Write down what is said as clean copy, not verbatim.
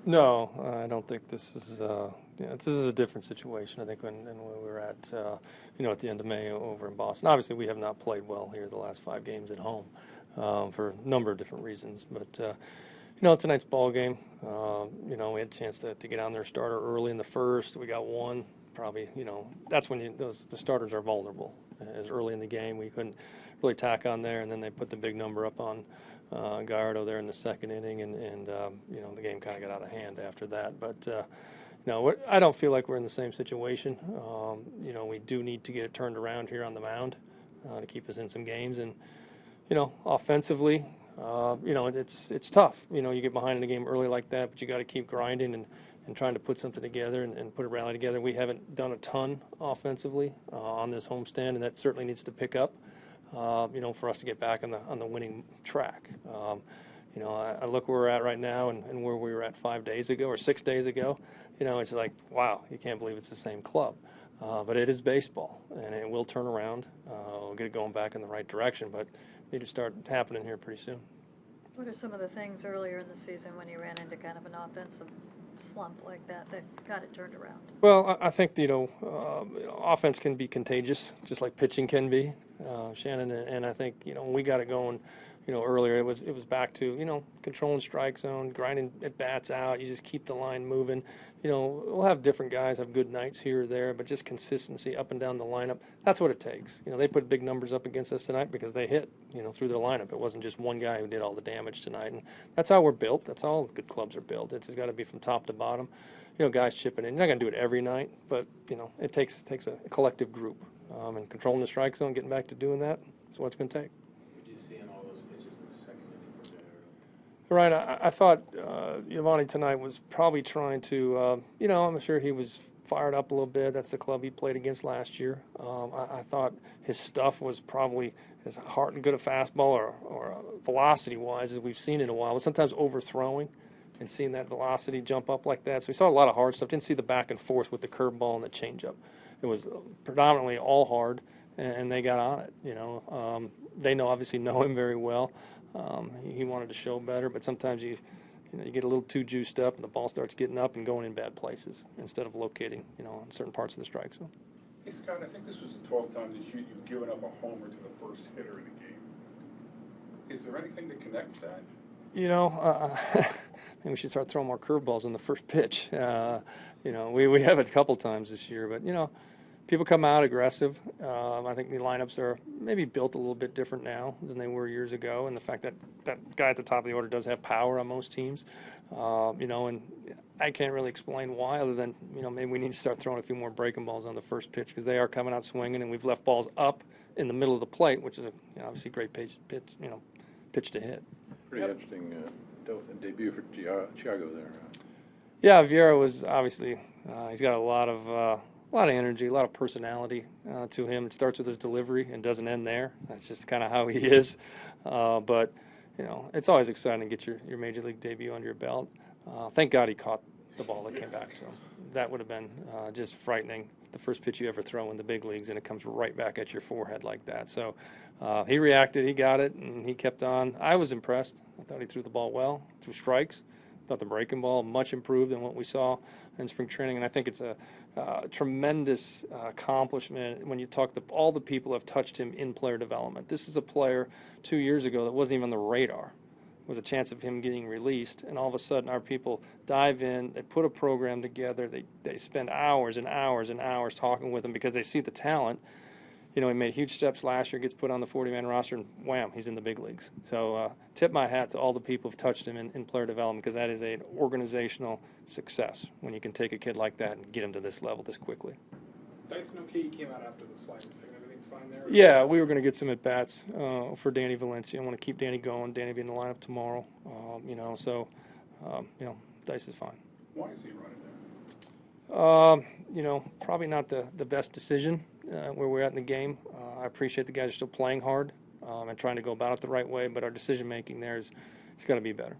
No, I don't think this is. This is a different situation. I think than when we were at, at the end of May over in Boston. Obviously, we have not played well here the last 5 games at home for a number of different reasons. But tonight's ball game. We had a chance to get on their starter early in the first. We got one. Probably, that's when the starters are vulnerable. As early in the game, we couldn't really tack on there, and then they put the big number up on Gallardo there in the second inning, and the game kind of got out of hand after that. But I don't feel like we're in the same situation. We do need to get it turned around here on the mound to keep us in some games, and offensively, it's tough. You get behind in a game early like that, but you got to keep grinding and trying to put something together and put a rally together. We haven't done a ton offensively on this homestand, and that certainly needs to pick up, for us to get back on the winning track. I look where we're at right now and where we were at 5 days ago or 6 days ago. It's like, wow, you can't believe it's the same club. But it is baseball, and it will turn around. We'll get it going back in the right direction, but it need to start happening here pretty soon. What are some of the things earlier in the season when you ran into kind of an offensive slump like that got it turned around? Well, I think, offense can be contagious, just like pitching can be, Shannon. And I think, when we got it going, earlier, it was back to, controlling strike zone, grinding at bats out. You just keep the line moving. We'll have different guys have good nights here or there, but just consistency up and down the lineup. That's what it takes. They put big numbers up against us tonight because they hit, through their lineup. It wasn't just one guy who did all the damage tonight. And that's how we're built. That's how all good clubs are built. It's got to be from top to bottom. Guys chipping in. You're not going to do it every night, but, it takes a collective group. And controlling the strike zone, getting back to doing that is what it's going to take. Right, I thought Giovanni tonight was probably trying to, I'm sure he was fired up a little bit. That's the club he played against last year. I thought his stuff was probably as hard and good a fastball or velocity-wise as we've seen in a while, but sometimes overthrowing and seeing that velocity jump up like that. So we saw a lot of hard stuff. Didn't see the back and forth with the curveball and the changeup. It was predominantly all hard, and they got on it, They obviously know him very well. He wanted to show better, but sometimes you get a little too juiced up and the ball starts getting up and going in bad places instead of locating, in certain parts of the strike zone. Hey, Scott, I think this was the 12th time this year you've given up a homer to the first hitter in a game. Is there anything that connects that? Maybe we should start throwing more curveballs in the first pitch. We have it a couple times this year, but, people come out aggressive. I think the lineups are maybe built a little bit different now than they were years ago, and the fact that that guy at the top of the order does have power on most teams, and I can't really explain why, other than maybe we need to start throwing a few more breaking balls on the first pitch because they are coming out swinging, and we've left balls up in the middle of the plate, which is obviously a great pitch to hit. Pretty interesting debut for Thiago there. Yeah, Vieira was obviously he's got a lot of energy, a lot of personality to him. It starts with his delivery and doesn't end there. That's just kind of how he is. But it's always exciting to get your major league debut under your belt. Thank God he caught the ball that came back to him. That would have been just frightening. The first pitch you ever throw in the big leagues, and it comes right back at your forehead like that. So he reacted, he got it, and he kept on. I was impressed. I thought he threw the ball well, threw strikes. I thought the breaking ball much improved than what we saw in spring training, and I think it's a tremendous accomplishment when you talk to all the people who have touched him in player development. This is a player 2 years ago that wasn't even on the radar. There was a chance of him getting released, and all of a sudden our people dive in, they put a program together, they spend hours and hours and hours talking with him because they see the talent. He made huge steps last year, gets put on the 40-man roster, and wham, he's in the big leagues. So tip my hat to all the people who've touched him in player development because that is an organizational success when you can take a kid like that and get him to this level this quickly. Dyson O'Key came out after the slide. Is everything fine there? Yeah, we were going to get some at-bats for Danny Valencia. I want to keep Danny going. Danny will be in the lineup tomorrow. Dice is fine. Why is he running there? Probably not the best decision where we're at in the game. I appreciate the guys are still playing hard and trying to go about it the right way, but our decision-making there it's got to be better.